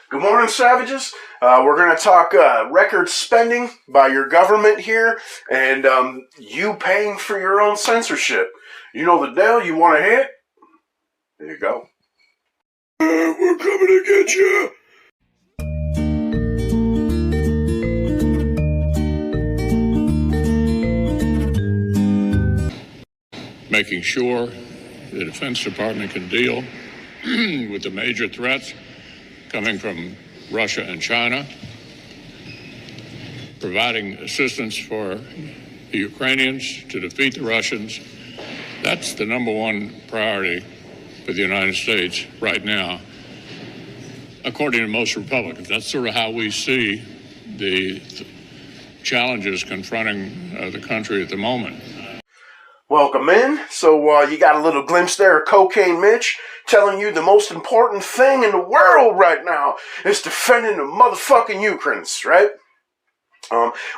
Good morning, savages. We're going to talk record spending by your government here and you paying for your own censorship. You know the deal. You want to hit? There you go. We're coming to get you. Making sure the Defense Department can deal with the major threats coming from Russia and China, providing assistance for the Ukrainians to defeat the Russians. That's the number one priority for the United States right now, according to most Republicans. That's sort of how we see the challenges confronting the country at the moment. Welcome in. So you got a little glimpse there of Cocaine Mitch telling you the most important thing in the world right now is defending the motherfucking Ukrainians, right?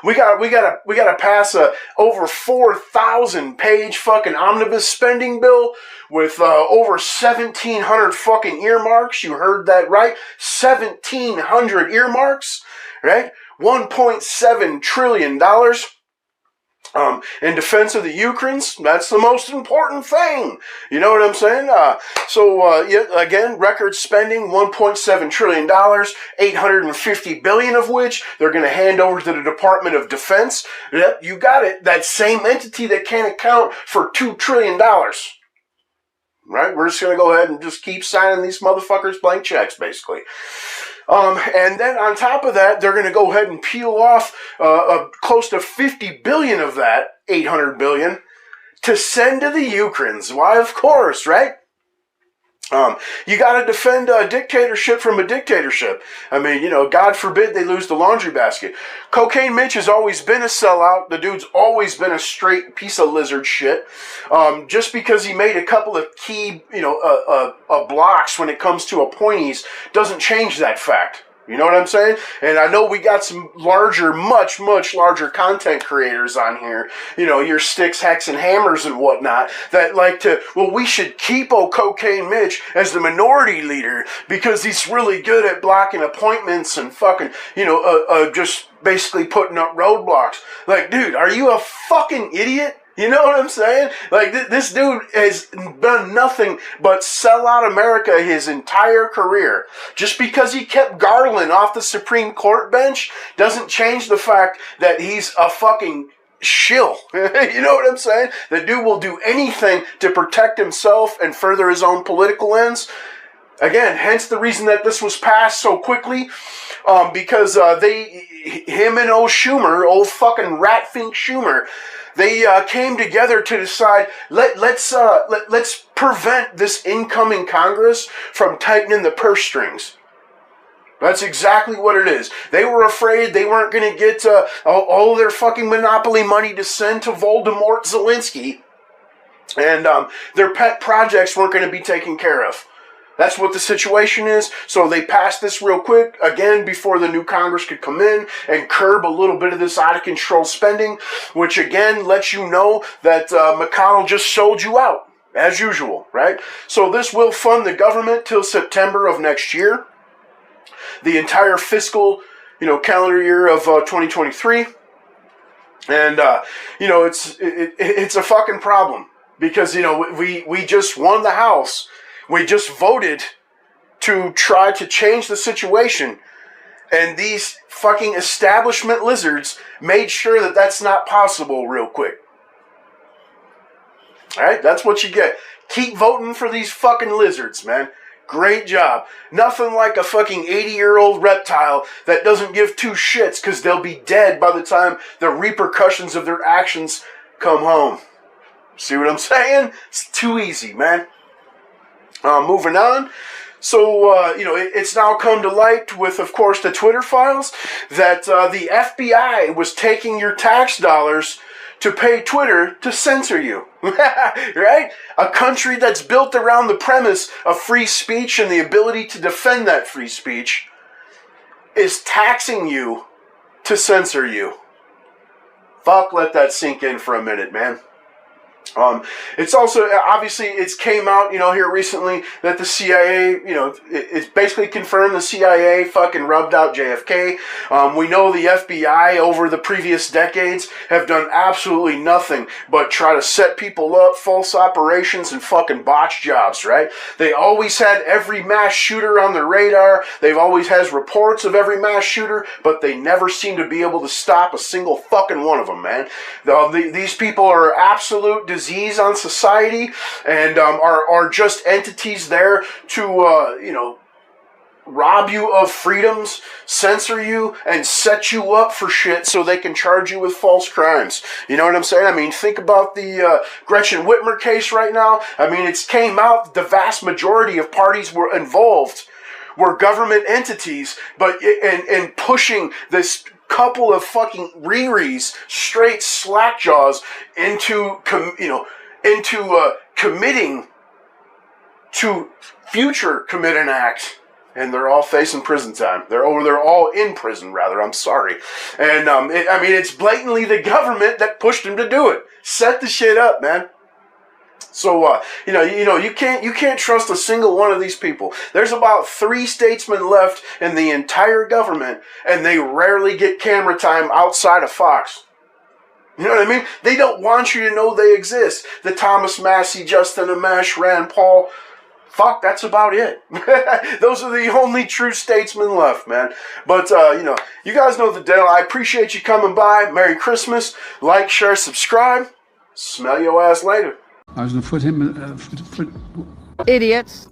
We gotta pass a over 4,000 page fucking omnibus spending bill with over 1,700 fucking earmarks. You heard that right? 1,700 earmarks, right? $1.7 trillion. In defense of the Ukrainians, that's the most important thing. You know what I'm saying? Again, record spending, $1.7 trillion, $850 billion of which they're going to hand over to the Department of Defense. Yep, you got it. That same entity that can't account for $2 trillion. Right? We're just going to go ahead and just keep signing these motherfuckers blank checks, basically. And then on top of that, they're going to go ahead and peel off close to 50 billion of that 800 billion to send to the Ukrainians. Why, of course, right? You got to defend a dictatorship from a dictatorship. I mean, God forbid they lose the laundry basket. Cocaine Mitch has always been a sellout. The dude's always been a straight piece of lizard shit. Just because he made a couple of key, blocks when it comes to appointees doesn't change that fact. You know what I'm saying? And I know we got some larger, much larger content creators on here, your Sticks, Hacks, and Hammers and whatnot, that like to, we should keep Cocaine Mitch as the minority leader because he's really good at blocking appointments and fucking, just basically putting up roadblocks. Like, dude, are you a fucking idiot? You know what I'm saying? Like, this dude has done nothing but sell out America his entire career. Just because he kept Garland off the Supreme Court bench doesn't change the fact that he's a fucking shill. You know what I'm saying? The dude will do anything to protect himself and further his own political ends. Again, hence the reason that this was passed so quickly, because him and old fucking rat-fink Schumer, they came together to decide, let's prevent this incoming Congress from tightening the purse strings. That's exactly what it is. They were afraid they weren't going to get all their fucking monopoly money to send to Voldemort Zelensky, and their pet projects weren't going to be taken care of. That's what the situation is. So they passed this real quick, again, before the new Congress could come in and curb a little bit of this out-of-control spending, which, again, lets you know that McConnell just sold you out, as usual, right? So this will fund the government till September of next year, the entire fiscal, calendar year of 2023. And, it's a fucking problem because, we just won the House. We just voted to try to change the situation, and these fucking establishment lizards made sure that that's not possible real quick. Alright, that's what you get. Keep voting for these fucking lizards, man. Great job. Nothing like a fucking 80-year-old reptile that doesn't give two shits because they'll be dead by the time the repercussions of their actions come home. See what I'm saying? It's too easy, man. Moving on. So, it's now come to light with, of course, the Twitter files that the FBI was taking your tax dollars to pay Twitter to censor you. Right? A country that's built around the premise of free speech and the ability to defend that free speech is taxing you to censor you. Fuck, let that sink in for a minute, man. It's also, obviously, it's came out, here recently that the CIA, it's basically confirmed the CIA fucking rubbed out JFK. We know the FBI over the previous decades have done absolutely nothing but try to set people up, false operations, and fucking botch jobs, right? They always had every mass shooter on their radar. They've always has reports of every mass shooter, but they never seem to be able to stop a single fucking one of them, man. These people are absolute disease on society, and are just entities there to rob you of freedoms, censor you, and set you up for shit so they can charge you with false crimes. You know what I'm saying? I mean, think about the Gretchen Whitmer case right now. I mean, it's came out the vast majority of parties were involved were government entities, but and pushing this couple of fucking Riris, straight slackjaws, into committing to future commit an act, and they're all facing prison time. They're all in prison, rather. I'm sorry, and it's blatantly the government that pushed them to do it. Set the shit up, man. So you can't trust a single one of these people. There's about 3 statesmen left in the entire government, and they rarely get camera time outside of Fox. You know what I mean? They don't want you to know they exist. The Thomas Massey, Justin Amash, Rand Paul. Fuck, that's about it. Those are the only true statesmen left, man. But, you guys know the deal. I appreciate you coming by. Merry Christmas. Like, share, subscribe. Smell your ass later. I was going to foot him. Idiots.